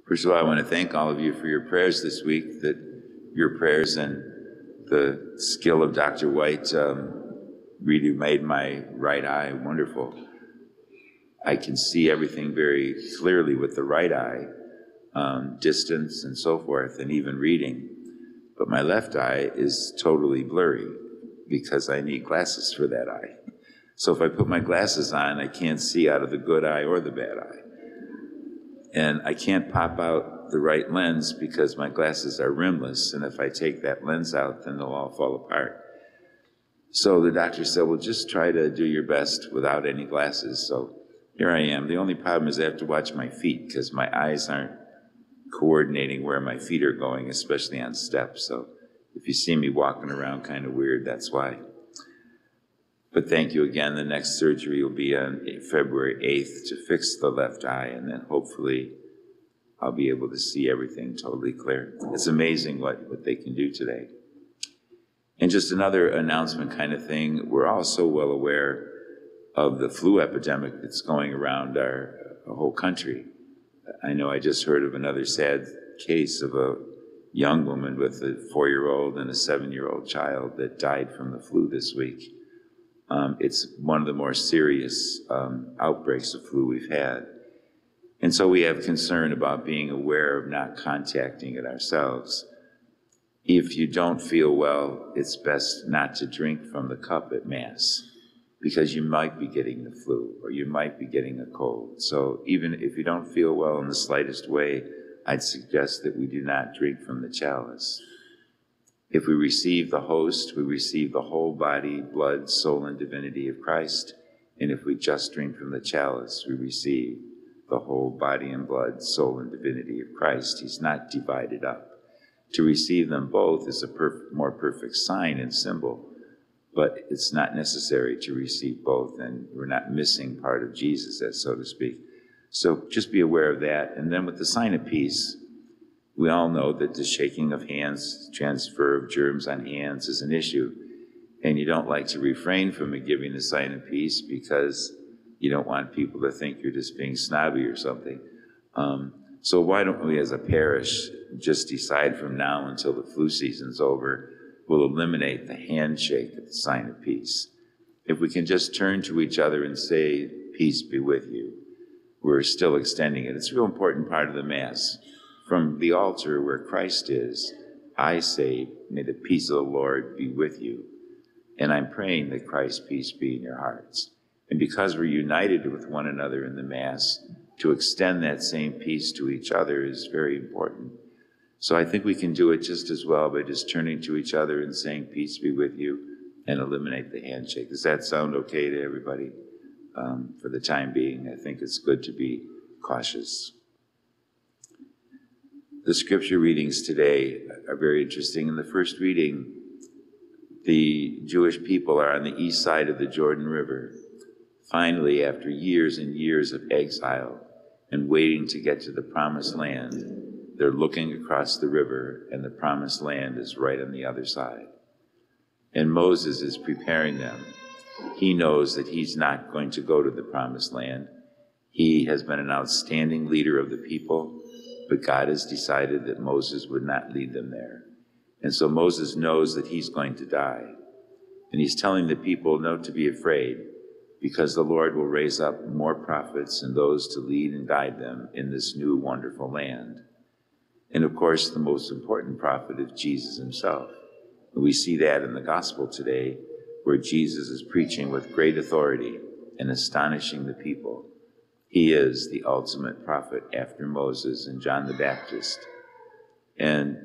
First of all, I want to thank all of you for your prayers this week, that your prayers and the skill of Dr. White really made my right eye wonderful. I can see everything very clearly with the right eye, distance and so forth, and even reading. But my left eye is totally blurry because I need glasses for that eye. So if I put my glasses on, I can't see out of the good eye or the bad eye. And I can't pop out the right lens because my glasses are rimless, and if I take that lens out, then they'll all fall apart. So the doctor said, well, just try to do your best without any glasses. So here I am. The only problem is I have to watch my feet because my eyes aren't coordinating where my feet are going, especially on steps. So if you see me walking around kind of weird, that's why. But thank you again. The next surgery will be on February 8th to fix the left eye, and then hopefully I'll be able to see everything totally clear. It's amazing what they can do today. And just another announcement kind of thing, we're all so well aware of the flu epidemic that's going around our whole country. I know I just heard of another sad case of a young woman with a 4-year-old and a 7-year-old child that died from the flu this week. It's one of the more serious outbreaks of flu we've had. And so we have concern about being aware of not contacting it ourselves. If you don't feel well, it's best not to drink from the cup at Mass because you might be getting the flu or you might be getting a cold. So even if you don't feel well in the slightest way, I'd suggest that we do not drink from the chalice. If we receive the host, we receive the whole body, blood, soul, and divinity of Christ. And if we just drink from the chalice, we receive the whole body and blood, soul, and divinity of Christ. He's not divided up. To receive them both is a more perfect sign and symbol, but it's not necessary to receive both, and we're not missing part of Jesus, so to speak. So just be aware of that. And then with the sign of peace, we all know that the shaking of hands, transfer of germs on hands is an issue, and you don't like to refrain from giving the sign of peace because you don't want people to think you're just being snobby or something. So why don't we as a parish just decide from now until the flu season's over, we'll eliminate the handshake at the sign of peace. If we can just turn to each other and say, peace be with you, we're still extending it. It's a real important part of the Mass. From the altar where Christ is, I say, may the peace of the Lord be with you. And I'm praying that Christ's peace be in your hearts. And because we're united with one another in the Mass, to extend that same peace to each other is very important. So I think we can do it just as well by just turning to each other and saying, peace be with you, and eliminate the handshake. Does that sound okay to everybody? For the time being, I think it's good to be cautious. The scripture readings today are very interesting. In the first reading, the Jewish people are on the east side of the Jordan River. Finally, after years and years of exile and waiting to get to the promised land, they're looking across the river, and the promised land is right on the other side. And Moses is preparing them. He knows that he's not going to go to the promised land. He has been an outstanding leader of the people, but God has decided that Moses would not lead them there. And so Moses knows that he's going to die. And he's telling the people not to be afraid, because the Lord will raise up more prophets and those to lead and guide them in this new wonderful land. And of course, the most important prophet is Jesus himself. And we see that in the gospel today, where Jesus is preaching with great authority and astonishing the people. He is the ultimate prophet after Moses and John the Baptist. And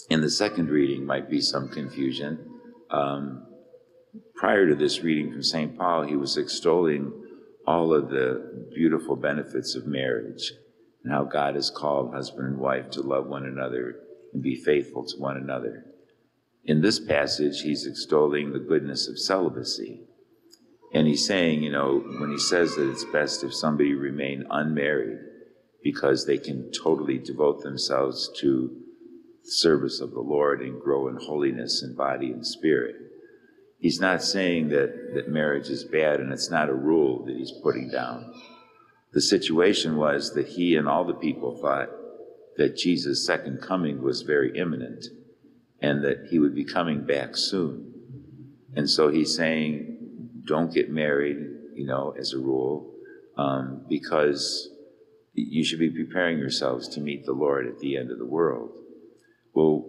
in the second reading might be some confusion. Prior to this reading from St. Paul, he was extolling all of the beautiful benefits of marriage and how God has called husband and wife to love one another and be faithful to one another. In this passage, he's extolling the goodness of celibacy. And he's saying, when he says that it's best if somebody remain unmarried because they can totally devote themselves to the service of the Lord and grow in holiness in body and spirit. He's not saying that marriage is bad, and it's not a rule that he's putting down. The situation was that he and all the people thought that Jesus' second coming was very imminent and that he would be coming back soon. And so he's saying, don't get married, as a rule, because you should be preparing yourselves to meet the Lord at the end of the world. Well,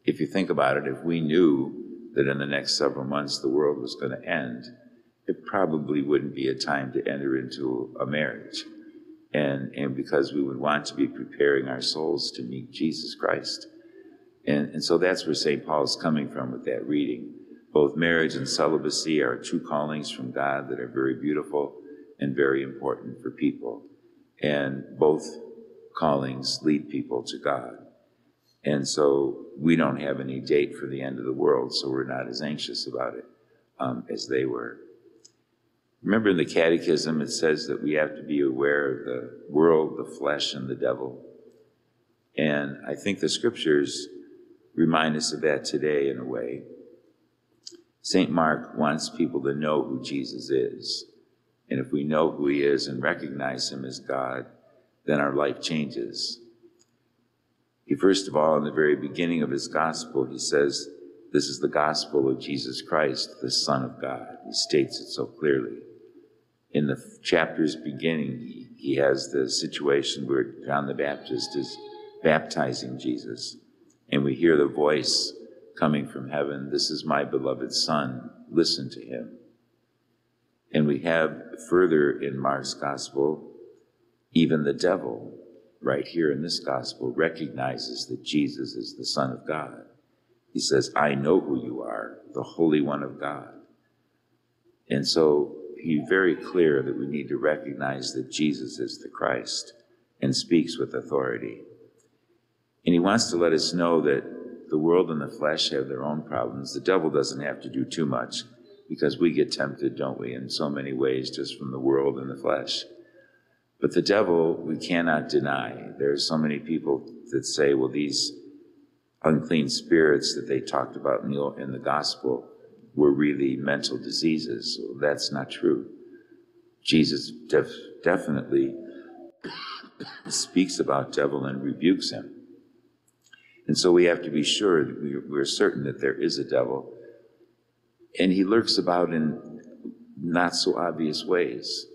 if you think about it, if we knew that in the next several months the world was going to end, it probably wouldn't be a time to enter into a marriage. And because we would want to be preparing our souls to meet Jesus Christ. And so that's where St. Paul's coming from with that reading. Both marriage and celibacy are true callings from God that are very beautiful and very important for people. And both callings lead people to God. And so we don't have any date for the end of the world, so we're not as anxious about it as they were. Remember in the Catechism, it says that we have to be aware of the world, the flesh, and the devil. And I think the scriptures remind us of that today in a way. St. Mark wants people to know who Jesus is. And if we know who he is and recognize him as God, then our life changes. He, first of all, in the very beginning of his gospel, he says, this is the gospel of Jesus Christ, the Son of God. He states it so clearly. In the chapter's beginning, he has the situation where John the Baptist is baptizing Jesus. And we hear the voice coming from heaven, this is my beloved Son, listen to him. And we have further in Mark's gospel, even the devil, right here in this gospel, recognizes that Jesus is the Son of God. He says, I know who you are, the Holy One of God. And so he's very clear that we need to recognize that Jesus is the Christ and speaks with authority. And he wants to let us know that the world and the flesh have their own problems. The devil doesn't have to do too much because we get tempted, don't we, in so many ways just from the world and the flesh. But the devil, we cannot deny. There are so many people that say, well, these unclean spirits that they talked about in the gospel were really mental diseases. Well, that's not true. Jesus definitely speaks about devil and rebukes him. And so we have to be sure that we're certain that there is a devil. And he lurks about in not so obvious ways.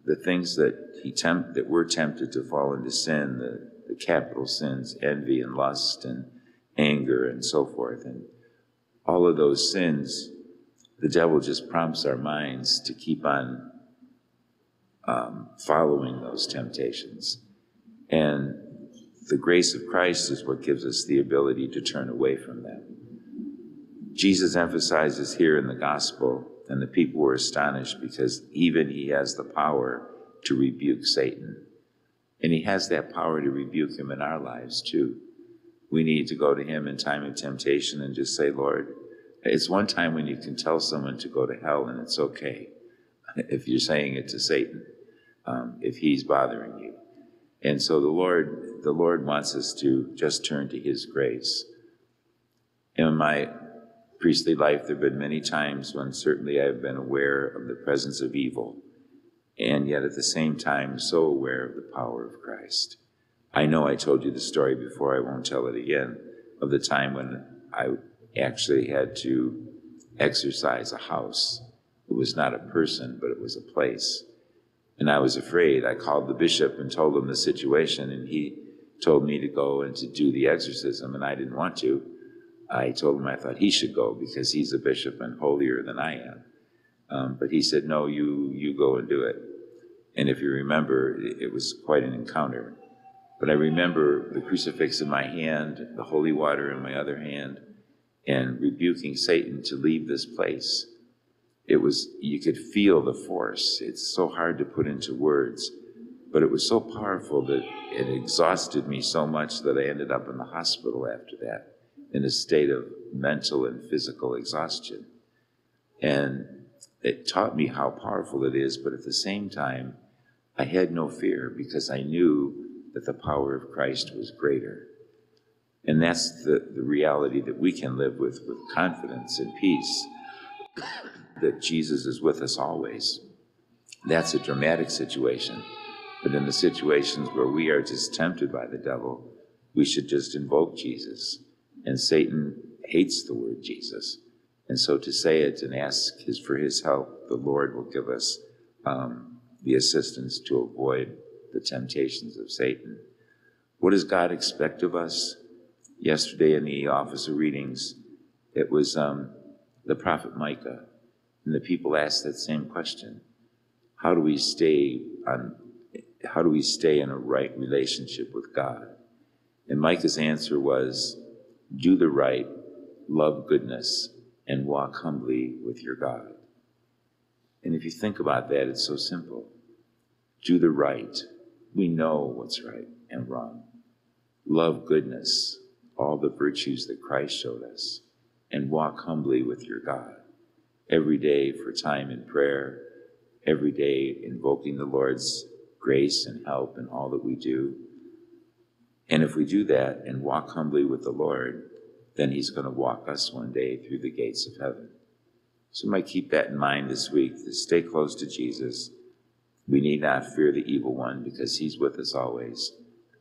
The things that we're tempted to fall into sin, the capital sins, envy and lust and anger and so forth. And all of those sins, the devil just prompts our minds to keep on following those temptations. And the grace of Christ is what gives us the ability to turn away from them. Jesus emphasizes here in the gospel, and the people were astonished because even he has the power to rebuke Satan. And he has that power to rebuke him in our lives too. We need to go to him in time of temptation and just say, Lord, it's one time when you can tell someone to go to hell and it's okay if you're saying it to Satan, if he's bothering you. And so the Lord wants us to just turn to his grace. In my priestly life, there have been many times when certainly I've been aware of the presence of evil, and yet at the same time so aware of the power of Christ. I know I told you the story before, I won't tell it again, of the time when I actually had to exorcise a house. It was not a person, but it was a place. And I was afraid. I called the bishop and told him the situation, and he told me to go and to do the exorcism, and I didn't want to. I told him I thought he should go because he's a bishop and holier than I am. But he said, no, you go and do it. And if you remember, it was quite an encounter. But I remember the crucifix in my hand, the holy water in my other hand, and rebuking Satan to leave this place. You could feel the force. It's so hard to put into words, but it was so powerful that it exhausted me so much that I ended up in the hospital after that, in a state of mental and physical exhaustion. And it taught me how powerful it is, but at the same time, I had no fear because I knew that the power of Christ was greater. And that's the reality that we can live with confidence and peace, that Jesus is with us always. That's a dramatic situation. But in the situations where we are just tempted by the devil, we should just invoke Jesus. And Satan hates the word Jesus. And so to say it and ask for his help, the Lord will give us the assistance to avoid the temptations of Satan. What does God expect of us? Yesterday in the office of readings, it was the prophet Micah. And the people asked that same question. How do we stay in a right relationship with God? And Micah's answer was, do the right, love goodness, and walk humbly with your God. And if you think about that, it's so simple. Do the right. We know what's right and wrong. Love goodness, all the virtues that Christ showed us, and walk humbly with your God. Every day for time in prayer, every day invoking the Lord's grace and help in all that we do. And if we do that and walk humbly with the Lord, then he's going to walk us one day through the gates of heaven. So you might keep that in mind this week, to stay close to Jesus. We need not fear the evil one because he's with us always.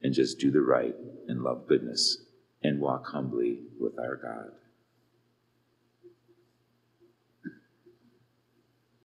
And just do the right and love goodness and walk humbly with our God.